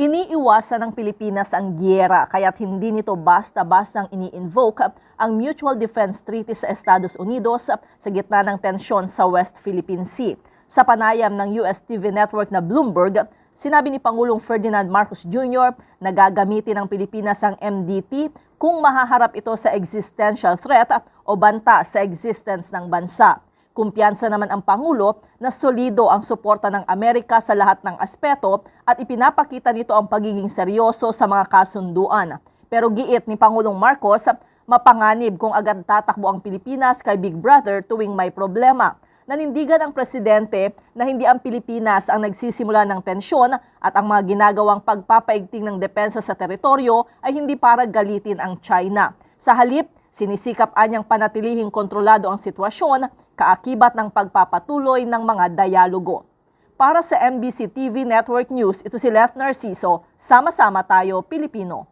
Iniiwasan ng Pilipinas ang giyera kaya't hindi nito basta-bastang ini-invoke ang Mutual Defense Treaty sa Estados Unidos sa gitna ng tensyon sa West Philippine Sea. Sa panayam ng US TV network na Bloomberg, sinabi ni Pangulong Ferdinand Marcos Jr. na gagamitin ng Pilipinas ang MDT kung mahaharap ito sa existential threat o banta sa existence ng bansa. Kumpiyansa naman ang Pangulo na solido ang suporta ng Amerika sa lahat ng aspeto at ipinapakita nito ang pagiging seryoso sa mga kasunduan. Pero giit ni Pangulong Marcos, mapanganib kung agad tatakbo ang Pilipinas kay Big Brother tuwing may problema. Nanindigan ang presidente na hindi ang Pilipinas ang nagsisimula ng tensyon at ang mga ginagawang pagpapaigting ng depensa sa teritoryo ay hindi para galitin ang China. Sa halip, sinisikap anyang panatilihing kontrolado ang sitwasyon, kaakibat ng pagpapatuloy ng mga dialogo. Para sa MBC TV Network News, ito si Leth Narciso, sama-sama tayo Pilipino.